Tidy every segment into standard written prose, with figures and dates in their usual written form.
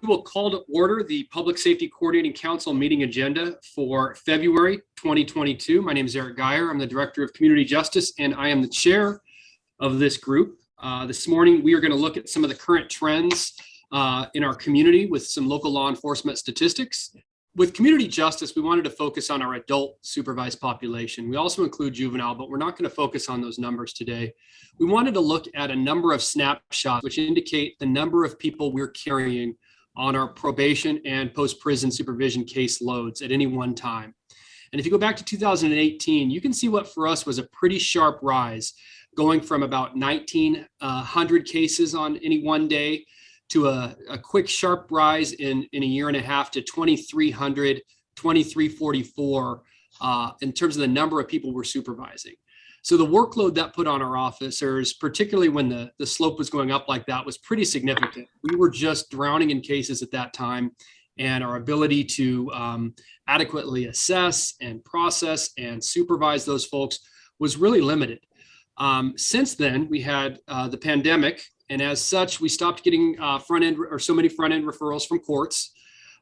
We will call to order the Public Safety Coordinating Council meeting agenda for February 2022. My name is Eric Geyer. I'm the Director of Community Justice, and I am the chair of this group. This morning, we are going to look at some of the current trends in our community with some local law enforcement statistics. With community justice, we wanted to focus on our adult supervised population. We also include juvenile, but we're not going to focus on those numbers today. We wanted to look at a number of snapshots which indicate the number of people we're carrying on our probation and post-prison supervision case loads at any one time. And if you go back to 2018, you can see what for us was a pretty sharp rise, going from about 1,900 cases on any one day to a quick sharp rise in a year and a half to 2,300, 2,344 in terms of the number of people we're supervising. So the workload that put on our officers, particularly when the slope was going up like that, was pretty significant. We were just drowning in cases at that time, and our ability to adequately assess and process and supervise those folks was really limited. Since then, we had the pandemic, and as such, we stopped getting so many front-end referrals from courts.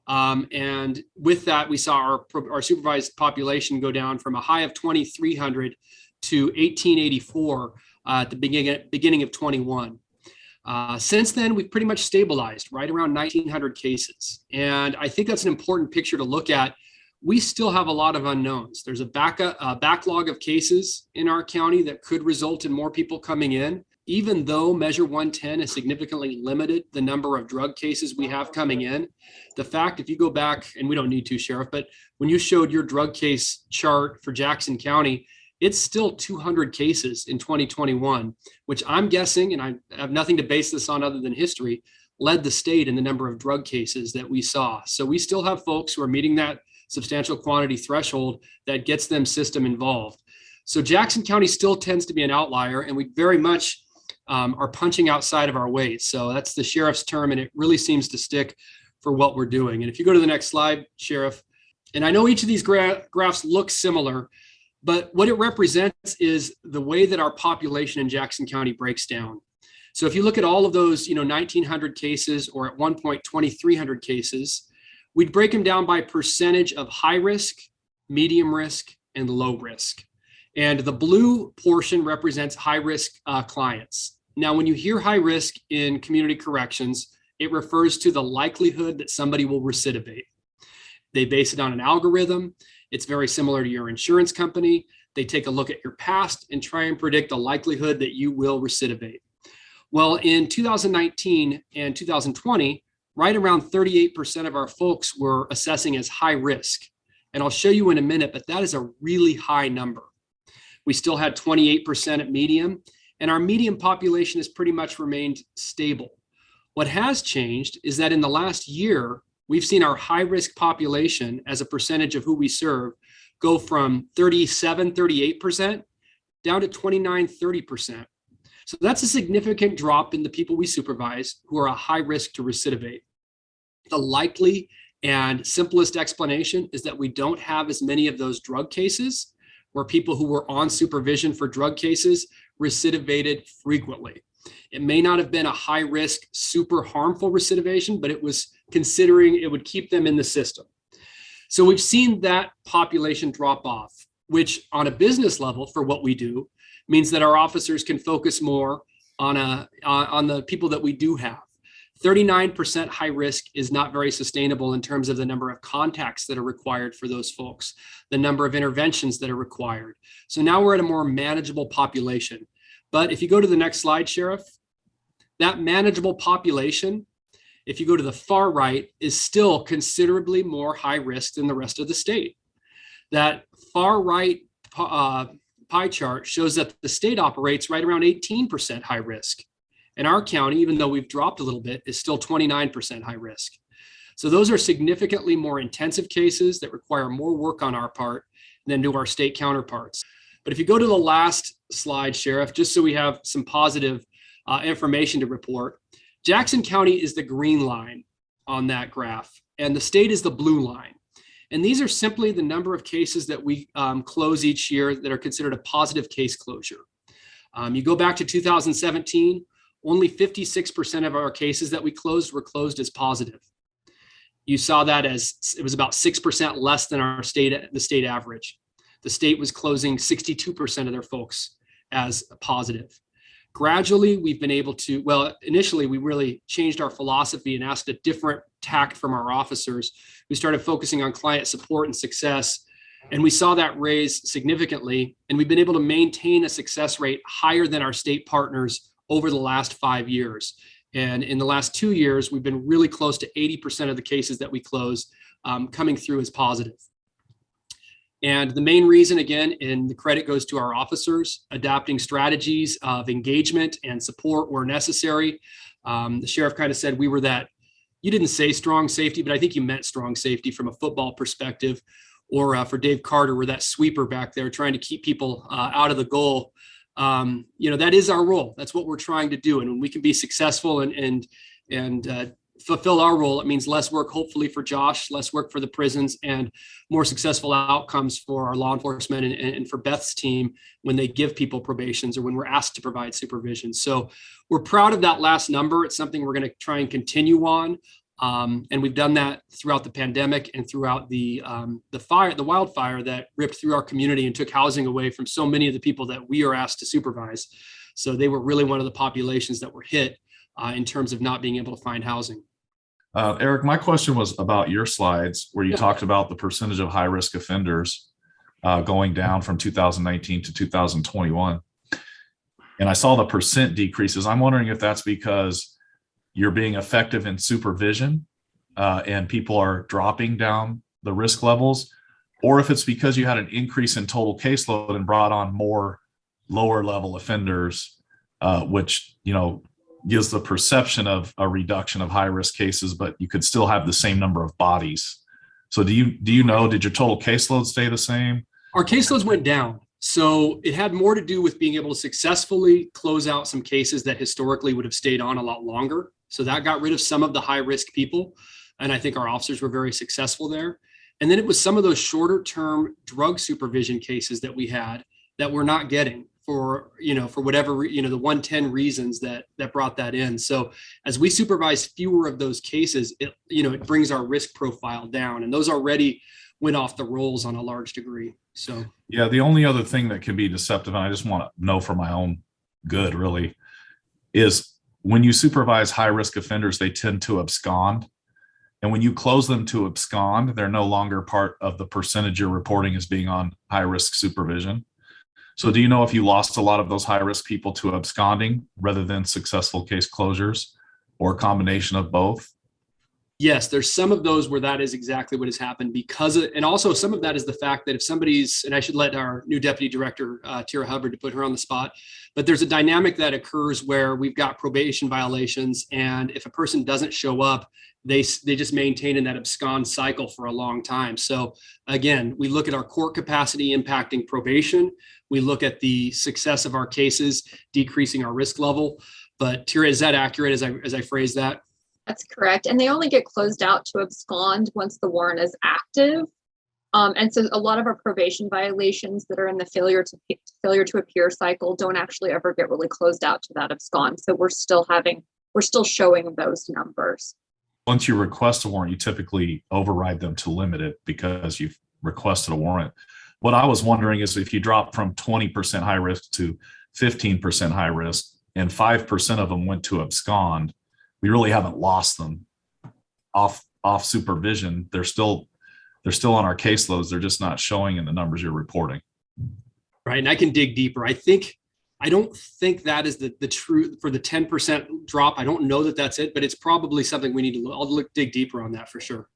And with that, we saw our supervised population go down from a high of 2,300 to 1,884 at the beginning of 21. Since then, we've pretty much stabilized right around 1,900 cases. And I think that's an important picture to look at. We still have a lot of unknowns. There's a backlog of cases in our county that could result in more people coming in. Even though Measure 110 has significantly limited the number of drug cases we have coming in, the fact, if you go back, and we don't need to, Sheriff, but when you showed your drug case chart for Jackson County, it's still 200 cases in 2021, which I'm guessing, and I have nothing to base this on other than history, led the state in the number of drug cases that we saw. So we still have folks who are meeting that substantial quantity threshold that gets them system involved. So Jackson County still tends to be an outlier, and we very much are punching outside of our weight. So that's the sheriff's term, and it really seems to stick for what we're doing. And if you go to the next slide, Sheriff, and I know each of these graphs look similar, but what it represents is the way that our population in Jackson County breaks down. So if you look at all of those, 1,900 cases, or at one point 2,300 cases, we'd break them down by percentage of high risk, medium risk, and low risk. And the blue portion represents high risk clients. Now, when you hear high risk in community corrections, it refers to the likelihood that somebody will recidivate. They base it on an algorithm. It's very similar to your insurance company. They take a look at your past and try and predict the likelihood that you will recidivate. Well, in 2019 and 2020, right around 38% of our folks were assessing as high risk. And I'll show you in a minute, but that is a really high number. We still had 28% at medium, and our medium population has pretty much remained stable. What has changed is that in the last year, we've seen our high-risk population as a percentage of who we serve go from 37, 38% down to 29, 30%. So that's a significant drop in the people we supervise who are a high risk to recidivate. The likely and simplest explanation is that we don't have as many of those drug cases where people who were on supervision for drug cases recidivated frequently. It may not have been a high risk, super harmful recidivation, but it was considering it would keep them in the system. So we've seen that population drop off, which on a business level for what we do means that our officers can focus more on the people that we do have. 39% high risk is not very sustainable in terms of the number of contacts that are required for those folks, the number of interventions that are required. So now we're at a more manageable population. But if you go to the next slide, Sheriff, that manageable population, if you go to the far right, is still considerably more high risk than the rest of the state. That far right pie chart shows that the state operates right around 18% high risk. And our county, even though we've dropped a little bit, is still 29% high risk. So those are significantly more intensive cases that require more work on our part than do our state counterparts. But if you go to the last slide, Sheriff, just so we have some positive information to report, Jackson County is the green line on that graph, and the state is the blue line. And these are simply the number of cases that we close each year that are considered a positive case closure. You go back to 2017, only 56% of our cases that we closed were closed as positive. you saw that as it was about 6% less than the state average. The state was closing 62% of their folks as positive. Gradually, we've been able to, well, initially, we really changed our philosophy and asked a different tack from our officers. We started focusing on client support and success, and we saw that raise significantly. And we've been able to maintain a success rate higher than our state partners over the last 5 years. And in the last 2 years, we've been really close to 80% of the cases that we close coming through as positive. And the main reason, again, and the credit goes to our officers, adapting strategies of engagement and support where necessary. The sheriff kind of said we were that, you didn't say strong safety, but I think you meant strong safety from a football perspective. Or for Dave Carter, we're that sweeper back there trying to keep people out of the goal. That is our role. That's what we're trying to do. And when we can be successful and fulfill our role, it means less work, hopefully, for Josh, less work for the prisons, and more successful outcomes for our law enforcement and for Beth's team when they give people probations or when we're asked to provide supervision. So we're proud of that last number. It's something we're going to try and continue on. And we've done that throughout the pandemic and throughout the wildfire that ripped through our community and took housing away from so many of the people that we are asked to supervise. So they were really one of the populations that were hit in terms of not being able to find housing. Eric, my question was about your slides where you talked about the percentage of high-risk offenders going down from 2019 to 2021. And I saw the percent decreases. I'm wondering if that's because you're being effective in supervision and people are dropping down the risk levels, or if it's because you had an increase in total caseload and brought on more lower level offenders, which, gives the perception of a reduction of high risk cases, but you could still have the same number of bodies. So did your total caseload stay the same? Our caseloads went down. So it had more to do with being able to successfully close out some cases that historically would have stayed on a lot longer. So that got rid of some of the high risk people. And I think our officers were very successful there. And then it was some of those shorter term drug supervision cases that we had that we're not getting for whatever, the 110 reasons that brought that in. So as we supervise fewer of those cases, it brings our risk profile down, and those already went off the rolls on a large degree. So yeah, the only other thing that can be deceptive, and I just want to know for my own good really, is when you supervise high risk offenders, they tend to abscond. And when you close them to abscond, they're no longer part of the percentage you're reporting as being on high risk supervision. So do you know if you lost a lot of those high risk people to absconding rather than successful case closures, or a combination of both? Yes, there's some of those where that is exactly what has happened and also some of that is the fact that if somebody's, and I should let our new deputy director, Tira Hubbard, to put her on the spot, but there's a dynamic that occurs where we've got probation violations, and if a person doesn't show up, they just maintain in that abscond cycle for a long time. So again, we look at our court capacity impacting probation. We look at the success of our cases, decreasing our risk level. But Tira, is that accurate as I phrase that? That's correct. And they only get closed out to abscond once the warrant is active. And so a lot of our probation violations that are in the failure to appear cycle don't actually ever get really closed out to that abscond. So we're still showing those numbers. Once you request a warrant, you typically override them to limit it because you've requested a warrant. What I was wondering is if you drop from 20% high risk to 15% high risk and 5% of them went to abscond, we really haven't lost them off supervision. They're still on our caseloads. They're just not showing in the numbers you're reporting. Right. And I can dig deeper. I don't think that is the truth for the 10% drop. I don't know that that's it, but it's probably something we need to dig deeper on that for sure.